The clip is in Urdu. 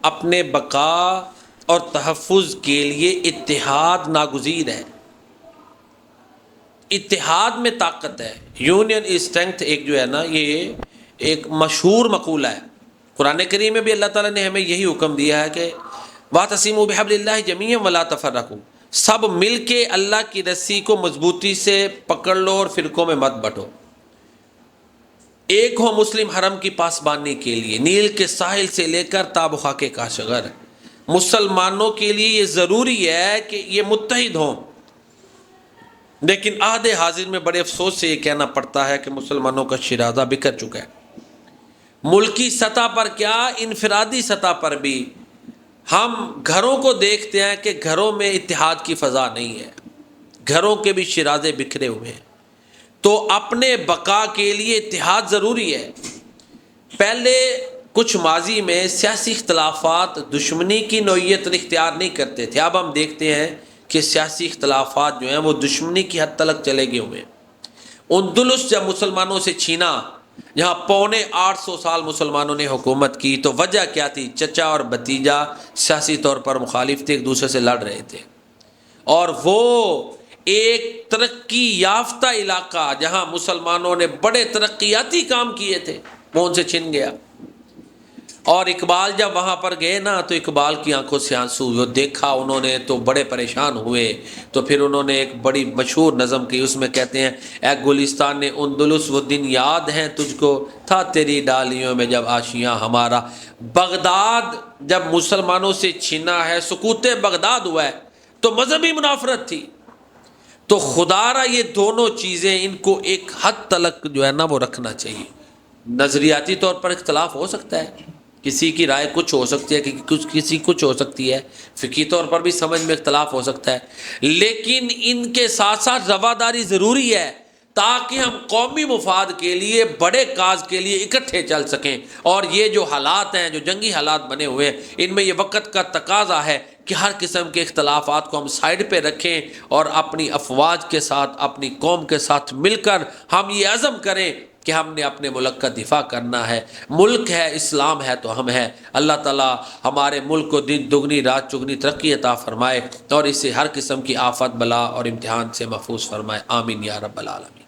اپنے بقا اور تحفظ کے لیے اتحاد ناگزیر ہے۔ اتحاد میں طاقت ہے، یونین از اسٹرینتھ، ایک جو ہے نا یہ ایک مشہور مقولہ ہے۔ قرآن کریم میں بھی اللہ تعالیٰ نے ہمیں یہی حکم دیا ہے کہ وَاعْتَصِمُوا بِحَبْلِ اللَّهِ جَمِيعًا وَلَا تَفَرَّقُوا، سب مل کے اللہ کی رسی کو مضبوطی سے پکڑ لو اور فرقوں میں مت بٹو۔ ایک ہو مسلم حرم کی پاسبانی کے لیے، نیل کے ساحل سے لے کر تاب و خاک کاشغر، مسلمانوں کے لیے یہ ضروری ہے کہ یہ متحد ہوں۔ لیکن عہد حاضر میں بڑے افسوس سے یہ کہنا پڑتا ہے کہ مسلمانوں کا شیرازہ بکھر چکا ہے۔ ملکی سطح پر کیا، انفرادی سطح پر بھی ہم گھروں کو دیکھتے ہیں کہ گھروں میں اتحاد کی فضا نہیں ہے، گھروں کے بھی شیرازے بکھرے ہوئے ہیں۔ تو اپنے بقا کے لیے اتحاد ضروری ہے۔ پہلے کچھ ماضی میں سیاسی اختلافات دشمنی کی نوعیت اختیار نہیں کرتے تھے، اب ہم دیکھتے ہیں کہ سیاسی اختلافات جو ہیں وہ دشمنی کی حد تلک چلے گئے ہوئے ہیں۔ اندلس جب مسلمانوں سے چھینا، جہاں 850 سال مسلمانوں نے حکومت کی، تو وجہ کیا تھی؟ چچا اور بھتیجا سیاسی طور پر مخالف تھے، ایک دوسرے سے لڑ رہے تھے، اور وہ ایک ترقی یافتہ علاقہ جہاں مسلمانوں نے بڑے ترقیاتی کام کیے تھے وہ ان سے چھن گیا۔ اور اقبال جب وہاں پر گئے نا تو اقبال کی آنکھوں سے آنسو وہ دیکھا انہوں نے تو بڑے پریشان ہوئے۔ تو پھر انہوں نے ایک بڑی مشہور نظم کی، اس میں کہتے ہیں اے گلستان اندلس وہ دن یاد ہیں تجھ کو، تھا تیری ڈالیوں میں جب آشیاں ہمارا۔ بغداد جب مسلمانوں سے چھینا ہے، سقوط بغداد ہوا ہے، تو مذہبی منافرت تھی۔ تو خدا را یہ دونوں چیزیں ان کو ایک حد تلک جو ہے نا وہ رکھنا چاہیے۔ نظریاتی طور پر اختلاف ہو سکتا ہے، کسی کی رائے کچھ ہو سکتی ہے، کسی کچھ ہو سکتی ہے، فقہی طور پر بھی سمجھ میں اختلاف ہو سکتا ہے، لیکن ان کے ساتھ ساتھ رواداری ضروری ہے تاکہ ہم قومی مفاد کے لیے، بڑے کاز کے لیے اکٹھے چل سکیں۔ اور یہ جو حالات ہیں، جو جنگی حالات بنے ہوئے ہیں، ان میں یہ وقت کا تقاضا ہے کہ ہر قسم کے اختلافات کو ہم سائڈ پہ رکھیں اور اپنی افواج کے ساتھ، اپنی قوم کے ساتھ مل کر ہم یہ عزم کریں کہ ہم نے اپنے ملک کا دفاع کرنا ہے۔ ملک ہے، اسلام ہے تو ہم ہیں۔ اللہ تعالیٰ ہمارے ملک کو دن دگنی رات چگنی ترقی عطا فرمائے اور اسے ہر قسم کی آفت بلا اور امتحان سے محفوظ فرمائے، آمین یا رب العالمین۔